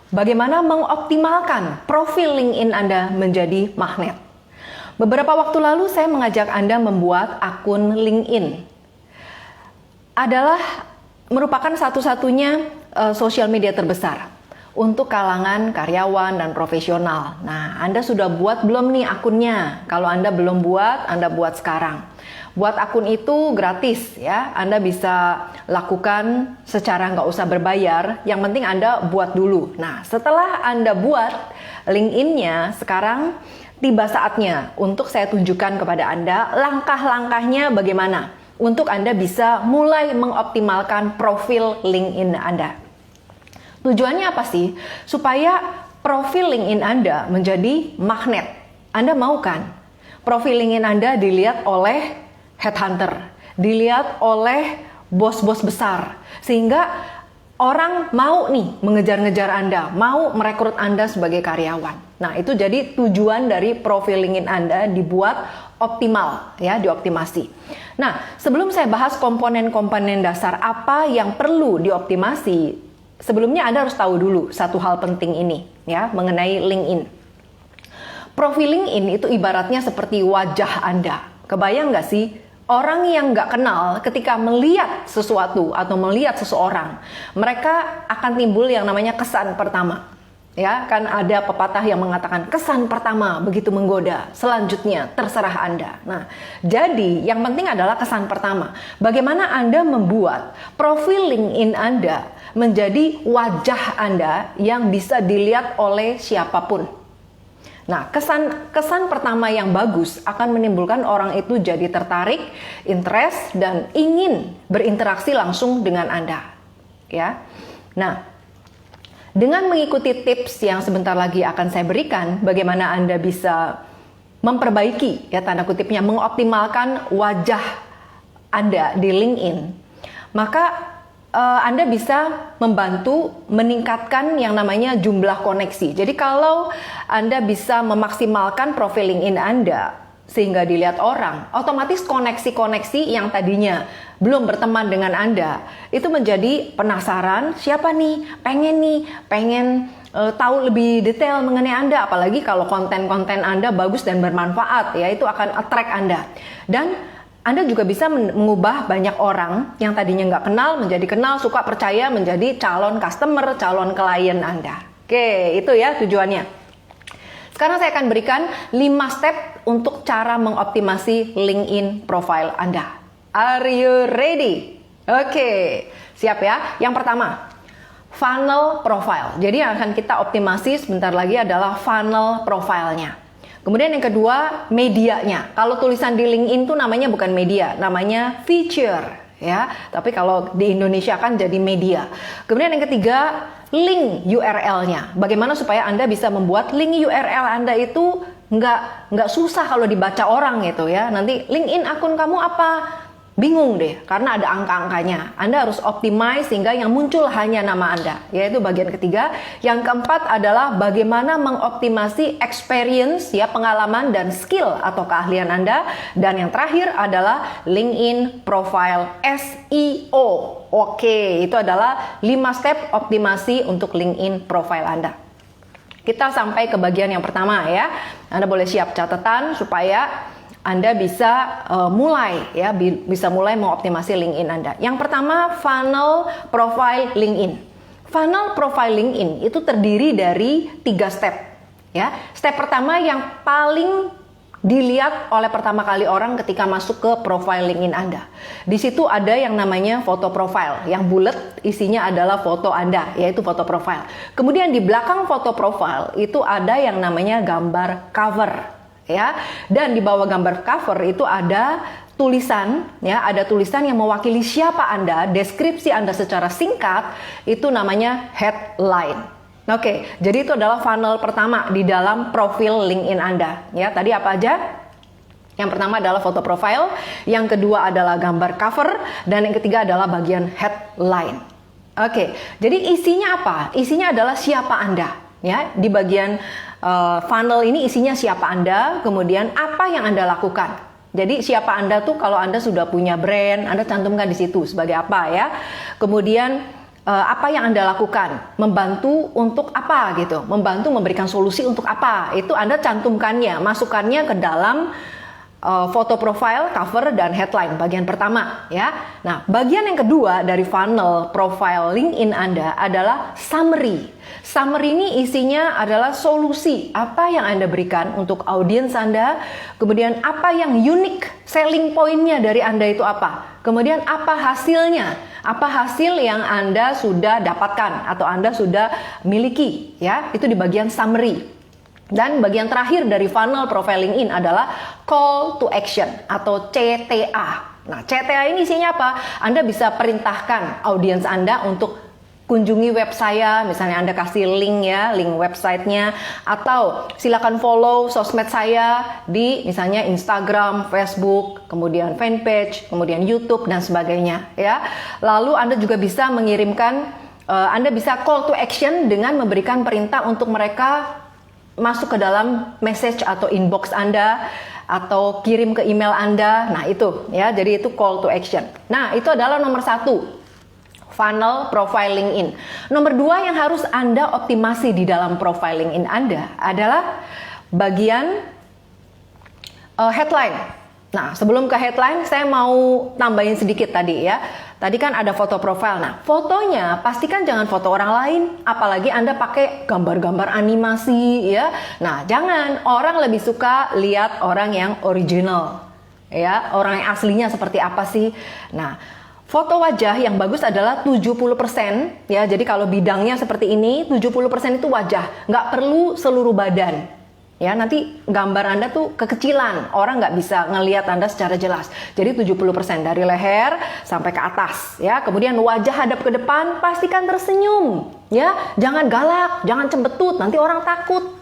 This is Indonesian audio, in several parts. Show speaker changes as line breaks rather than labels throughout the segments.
Bagaimana mengoptimalkan profil LinkedIn Anda menjadi magnet? Beberapa waktu lalu saya mengajak Anda membuat akun LinkedIn. Adalah merupakan satu-satunya sosial media terbesar untuk kalangan karyawan dan profesional. Nah, Anda sudah buat belum nih akunnya? Kalau Anda belum buat, Anda buat sekarang. Buat akun itu gratis ya, Anda bisa lakukan secara nggak usah berbayar, yang penting Anda buat dulu. Nah, setelah Anda buat LinkedIn-nya, sekarang tiba saatnya untuk saya tunjukkan kepada Anda langkah-langkahnya bagaimana untuk Anda bisa mulai mengoptimalkan profil LinkedIn Anda. Tujuannya apa sih? Supaya profil LinkedIn Anda menjadi magnet. Anda mau kan? Profil LinkedIn Anda dilihat oleh headhunter, dilihat oleh bos-bos besar, sehingga orang mau nih mengejar-ngejar Anda, mau merekrut Anda sebagai karyawan. Nah, itu jadi tujuan dari profil LinkedIn Anda dibuat optimal, ya, dioptimasi. Nah, sebelum saya bahas komponen-komponen dasar apa yang perlu dioptimasi, sebelumnya Anda harus tahu dulu satu hal penting ini, ya, mengenai LinkedIn. Profil LinkedIn itu ibaratnya seperti wajah Anda. Kebayang nggak sih? Orang yang nggak kenal ketika melihat sesuatu atau melihat seseorang, mereka akan timbul yang namanya kesan pertama. Ya, kan ada pepatah yang mengatakan kesan pertama begitu menggoda, selanjutnya terserah Anda. Nah, jadi yang penting adalah kesan pertama. Bagaimana Anda membuat profil LinkedIn Anda menjadi wajah Anda yang bisa dilihat oleh siapapun. Nah, kesan pertama yang bagus akan menimbulkan orang itu jadi tertarik, interest, dan ingin berinteraksi langsung dengan Anda. Ya. Nah, dengan mengikuti tips yang sebentar lagi akan saya berikan, bagaimana Anda bisa memperbaiki, ya tanda kutipnya, mengoptimalkan wajah Anda di LinkedIn, maka Anda bisa membantu meningkatkan yang namanya jumlah koneksi. Jadi kalau Anda bisa memaksimalkan profil LinkedIn Anda sehingga dilihat orang, otomatis koneksi-koneksi yang tadinya belum berteman dengan Anda itu menjadi penasaran, siapa nih, pengen tahu lebih detail mengenai Anda, apalagi kalau konten-konten Anda bagus dan bermanfaat, ya itu akan attract Anda. Dan Anda juga bisa mengubah banyak orang yang tadinya nggak kenal menjadi kenal, suka, percaya, menjadi calon customer, calon klien Anda. Oke, itu ya tujuannya. Sekarang saya akan berikan 5 step untuk cara mengoptimasi LinkedIn profile Anda. Are you ready? Oke, siap ya. Yang pertama, funnel profile. Jadi yang akan kita optimasi sebentar lagi adalah funnel profile-nya. Kemudian yang kedua, medianya. Kalau tulisan di LinkedIn itu namanya bukan media, namanya feature, ya. Tapi kalau di Indonesia kan jadi media. Kemudian yang ketiga, link URL-nya. Bagaimana supaya Anda bisa membuat link URL Anda itu nggak susah kalau dibaca orang gitu ya. Nanti LinkedIn akun kamu apa? Bingung deh, karena ada angka-angkanya. Anda harus optimize sehingga yang muncul hanya nama Anda, yaitu bagian ketiga. Yang keempat adalah bagaimana mengoptimasi experience, ya, pengalaman dan skill atau keahlian Anda. Dan yang terakhir adalah LinkedIn profile SEO. Oke, itu adalah 5 step optimasi untuk LinkedIn profile Anda. Kita sampai ke bagian yang pertama ya. Anda boleh siap catatan supaya Anda bisa bisa mulai mengoptimasi LinkedIn Anda. Yang pertama, funnel profile LinkedIn. Funnel profile LinkedIn itu terdiri dari 3 step. Ya, step pertama yang paling dilihat oleh pertama kali orang ketika masuk ke profile LinkedIn Anda. Di situ ada yang namanya foto profile, yang bulat isinya adalah foto Anda, yaitu foto profile. Kemudian di belakang foto profile itu ada yang namanya gambar cover. Ya, dan di bawah gambar cover itu ada tulisan, ya, ada tulisan yang mewakili siapa Anda, deskripsi Anda secara singkat, itu namanya headline. Oke, jadi itu adalah funnel pertama di dalam profil LinkedIn Anda. Ya, tadi apa aja? Yang pertama adalah foto profile, yang kedua adalah gambar cover, dan yang ketiga adalah bagian headline. Oke, jadi isinya apa? Isinya adalah siapa Anda. Ya, di bagian funnel ini isinya siapa Anda, kemudian apa yang Anda lakukan. Jadi siapa Anda tuh kalau Anda sudah punya brand, Anda cantumkan di situ sebagai apa ya. Kemudian apa yang Anda lakukan, membantu untuk apa gitu, membantu memberikan solusi untuk apa, itu Anda cantumkannya, masukkannya ke dalam foto profile, cover, dan headline bagian pertama ya. Nah, bagian yang kedua dari funnel profile LinkedIn Anda adalah summary. Summary ini isinya adalah solusi apa yang Anda berikan untuk audiens Anda, kemudian apa yang unik, selling point-nya dari Anda itu apa, kemudian apa hasilnya, apa hasil yang Anda sudah dapatkan atau Anda sudah miliki ya, itu di bagian summary. Dan bagian terakhir dari funnel profile LinkedIn adalah call to action atau CTA. Nah, CTA ini isinya apa? Anda bisa perintahkan audiens Anda untuk kunjungi web saya, misalnya Anda kasih link ya, link websitenya, atau silakan follow sosmed saya di misalnya Instagram, Facebook, kemudian fanpage, kemudian YouTube dan sebagainya ya. Lalu Anda juga bisa mengirimkan, Anda bisa call to action dengan memberikan perintah untuk mereka masuk ke dalam message atau inbox Anda atau kirim ke email Anda. Nah itu ya, jadi itu call to action. Nah itu adalah nomor 1, funnel profile LinkedIn. Nomor 2 yang harus Anda optimasi di dalam profile LinkedIn Anda adalah bagian headline. Nah sebelum ke headline saya mau tambahin sedikit tadi ya. Tadi kan ada foto profile. Nah, fotonya pastikan jangan foto orang lain, apalagi Anda pakai gambar-gambar animasi ya. Nah, jangan, orang lebih suka lihat orang yang original. Ya, orang yang aslinya seperti apa sih? Nah, foto wajah yang bagus adalah 70% ya. Jadi kalau bidangnya seperti ini, 70% itu wajah, nggak perlu seluruh badan. Ya, nanti gambar Anda tuh kekecilan, orang nggak bisa ngelihat Anda secara jelas. Jadi 70% dari leher sampai ke atas ya. Kemudian wajah hadap ke depan, pastikan tersenyum ya. Jangan galak, jangan cembetut, nanti orang takut.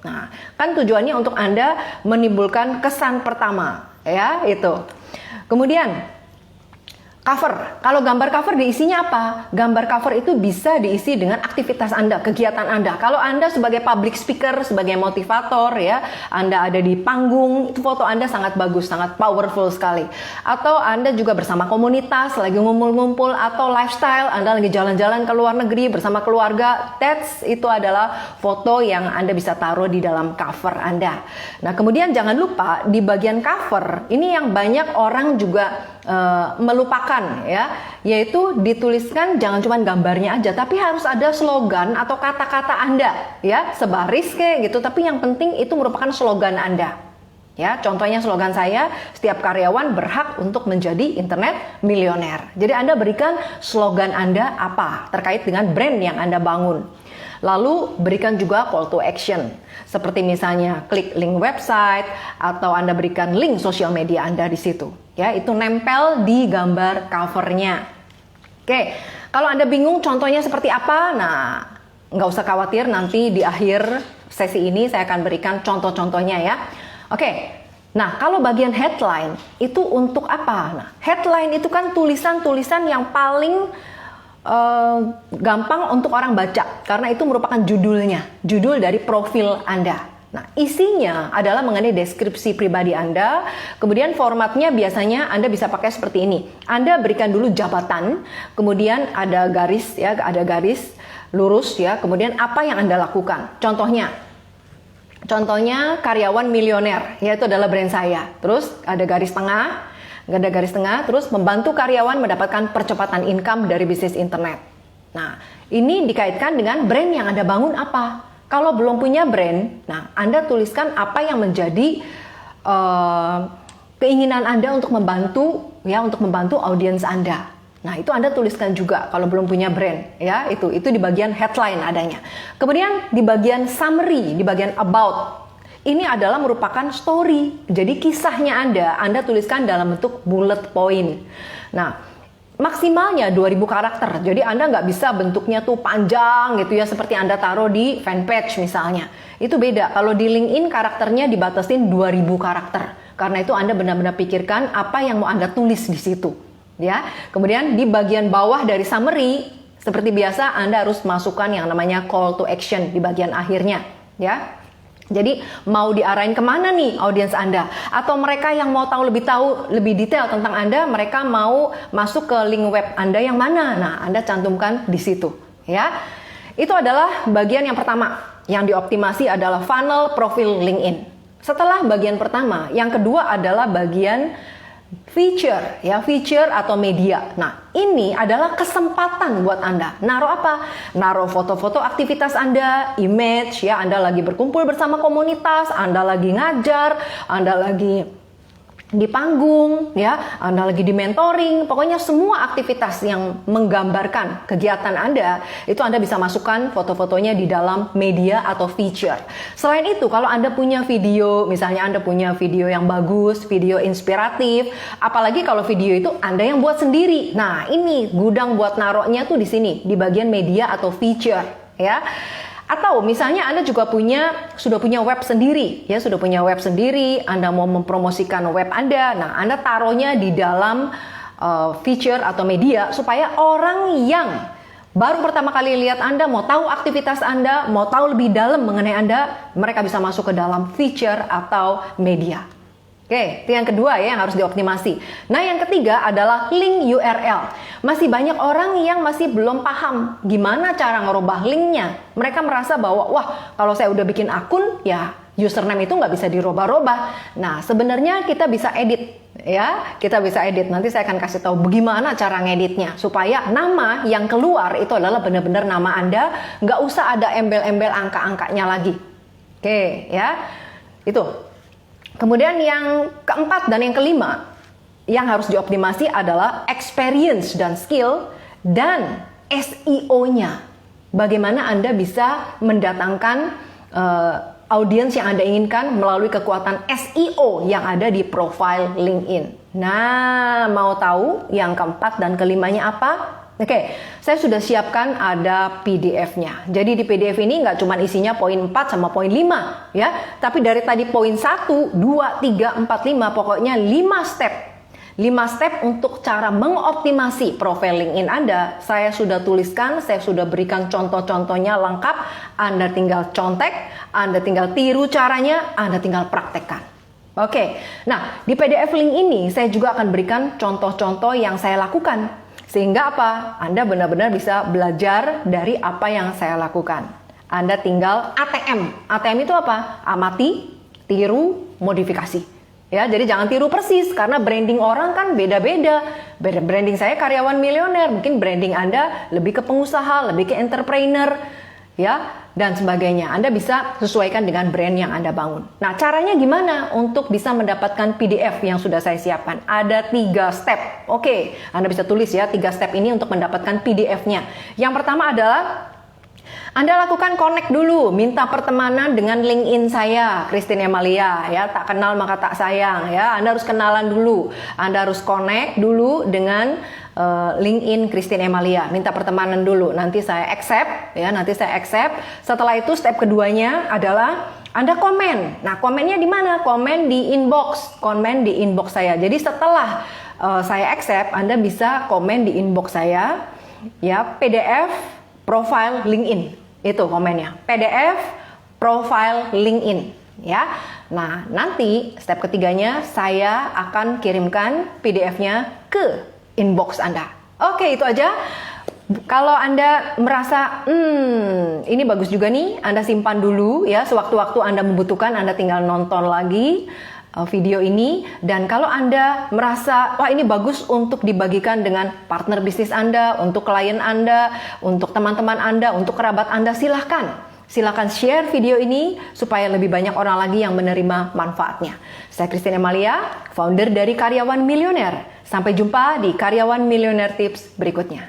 Nah, kan tujuannya untuk Anda menimbulkan kesan pertama ya, itu. Kemudian cover. Kalau gambar cover diisinya apa? Gambar cover itu bisa diisi dengan aktivitas Anda, kegiatan Anda. Kalau Anda sebagai public speaker, sebagai motivator ya, Anda ada di panggung, itu foto Anda sangat bagus, sangat powerful sekali. Atau Anda juga bersama komunitas, lagi ngumpul-ngumpul, atau lifestyle, Anda lagi jalan-jalan ke luar negeri bersama keluarga, itu adalah foto yang Anda bisa taruh di dalam cover Anda. Nah, kemudian jangan lupa di bagian cover, ini yang banyak orang juga melupakan ya, yaitu dituliskan jangan cuma gambarnya aja, tapi harus ada slogan atau kata-kata Anda ya, sebaris kayak gitu, tapi yang penting itu merupakan slogan Anda ya. Contohnya slogan saya, setiap karyawan berhak untuk menjadi internet milioner. Jadi Anda berikan slogan Anda apa terkait dengan brand yang Anda bangun. Lalu berikan juga call to action, seperti misalnya klik link website atau Anda berikan link sosial media Anda di situ. Ya, itu nempel di gambar covernya. Oke, kalau Anda bingung contohnya seperti apa, nah nggak usah khawatir, nanti di akhir sesi ini saya akan berikan contoh-contohnya ya. Oke, nah kalau bagian headline itu untuk apa? Nah, headline itu kan tulisan-tulisan yang paling gampang untuk orang baca, karena itu merupakan judul dari profil Anda. Nah, isinya adalah mengenai deskripsi pribadi Anda. Kemudian formatnya biasanya Anda bisa pakai seperti ini. Anda berikan dulu jabatan, kemudian ada garis ya, ada garis lurus ya, kemudian apa yang Anda lakukan. Contohnya karyawan milioner, yaitu adalah brand saya. Terus ada garis tengah, terus membantu karyawan mendapatkan percepatan income dari bisnis internet. Nah, ini dikaitkan dengan brand yang Anda bangun apa. Kalau belum punya brand, nah Anda tuliskan apa yang menjadi keinginan Anda untuk membantu audiens Anda. Nah, itu Anda tuliskan juga kalau belum punya brand ya, itu di bagian headline adanya. Kemudian di bagian summary, di bagian about, ini adalah merupakan story. Jadi kisahnya Anda tuliskan dalam bentuk bullet point. Nah, maksimalnya 2000 karakter. Jadi Anda nggak bisa bentuknya tuh panjang gitu ya, seperti Anda taruh di fanpage misalnya. Itu beda. Kalau di LinkedIn karakternya dibatasin 2000 karakter. Karena itu Anda benar-benar pikirkan apa yang mau Anda tulis di situ. Ya. Kemudian di bagian bawah dari summary, seperti biasa Anda harus masukkan yang namanya call to action di bagian akhirnya. Ya. Jadi mau diarahin kemana nih audiens Anda? Atau mereka yang mau tahu lebih detail tentang Anda, mereka mau masuk ke link web Anda yang mana? Nah, Anda cantumkan di situ, ya. Itu adalah bagian yang pertama. Yang dioptimasi adalah funnel profil LinkedIn. Setelah bagian pertama, yang kedua adalah bagian feature, ya, feature atau media. Nah, ini adalah kesempatan buat Anda. Naruh apa? Naruh foto-foto aktivitas Anda, image, ya, Anda lagi berkumpul bersama komunitas, Anda lagi ngajar, Anda lagi di panggung, ya, Anda lagi di mentoring, pokoknya semua aktivitas yang menggambarkan kegiatan Anda, itu Anda bisa masukkan foto-fotonya di dalam media atau feature. Selain itu, kalau Anda punya video, misalnya Anda punya video yang bagus, video inspiratif, apalagi kalau video itu Anda yang buat sendiri. Nah, ini gudang buat naruhnya tuh di sini, di bagian media atau feature, ya. Atau misalnya Anda juga sudah punya web sendiri, ya, sudah punya web sendiri, Anda mau mempromosikan web Anda, nah Anda taruhnya di dalam feature atau media supaya orang yang baru pertama kali lihat Anda, mau tahu aktivitas Anda, mau tahu lebih dalam mengenai Anda, mereka bisa masuk ke dalam feature atau media. Oke, itu yang kedua ya yang harus dioptimasi. Nah, yang ketiga adalah link URL. Masih banyak orang yang masih belum paham gimana cara ngerubah linknya. Mereka merasa bahwa, wah, kalau saya udah bikin akun, ya username itu nggak bisa dirubah-rubah. Nah, sebenarnya kita bisa edit, ya. Kita bisa edit. Nanti saya akan kasih tahu bagaimana cara ngeditnya. Supaya nama yang keluar itu adalah benar-benar nama Anda. Nggak usah ada embel-embel angka-angkanya lagi. Oke, ya. Itu. Kemudian yang keempat dan yang kelima yang harus dioptimasi adalah experience dan skill dan SEO-nya. Bagaimana Anda bisa mendatangkan audiens yang Anda inginkan melalui kekuatan SEO yang ada di profile LinkedIn. Nah, mau tahu yang keempat dan kelimanya apa? Oke, saya sudah siapkan ada PDF-nya. Jadi di PDF ini nggak cuma isinya poin 4 sama poin 5, ya. Tapi dari tadi poin 1, 2, 3, 4, 5, pokoknya 5 step. 5 step untuk cara mengoptimasi profil LinkedIn Anda. Saya sudah tuliskan, saya sudah berikan contoh-contohnya lengkap. Anda tinggal contek, Anda tinggal tiru caranya, Anda tinggal praktekkan. Oke, nah di PDF link ini saya juga akan berikan contoh-contoh yang saya lakukan. Sehingga apa? Anda benar-benar bisa belajar dari apa yang saya lakukan. Anda tinggal ATM. ATM itu apa? Amati, tiru, modifikasi. Ya, jadi jangan tiru persis karena branding orang kan beda-beda. Branding saya karyawan milioner, mungkin branding Anda lebih ke pengusaha, lebih ke entrepreneur, ya, dan sebagainya. Anda bisa sesuaikan dengan brand yang Anda bangun. Nah, caranya gimana untuk bisa mendapatkan PDF yang sudah saya siapkan? Ada 3 step. Oke, Anda bisa tulis ya 3 step ini untuk mendapatkan PDF-nya. Yang pertama adalah Anda lakukan connect dulu, minta pertemanan dengan LinkedIn saya, Christine Emalia, ya, tak kenal maka tak sayang, ya. Anda harus kenalan dulu, Anda harus connect dulu dengan LinkedIn Christine Emalia, minta pertemanan dulu, nanti saya accept, ya, nanti saya accept. Setelah itu step keduanya adalah Anda komen. Nah, komennya di mana? Komen di inbox saya. Jadi setelah saya accept, Anda bisa komen di inbox saya, ya, PDF profile LinkedIn. Itu komennya, PDF profile LinkedIn, ya. Nah, nanti step ketiganya saya akan kirimkan PDF-nya ke inbox Anda. Oke, itu aja. Kalau Anda merasa ini bagus juga nih, Anda simpan dulu ya, sewaktu-waktu Anda membutuhkan Anda tinggal nonton lagi video ini. Dan kalau Anda merasa wah ini bagus untuk dibagikan dengan partner bisnis Anda, untuk klien Anda, untuk teman-teman Anda, untuk kerabat Anda, silakan share video ini supaya lebih banyak orang lagi yang menerima manfaatnya. Saya Christine Emalia, founder dari Karyawan Milioner. Sampai jumpa di Karyawan Milioner Tips berikutnya.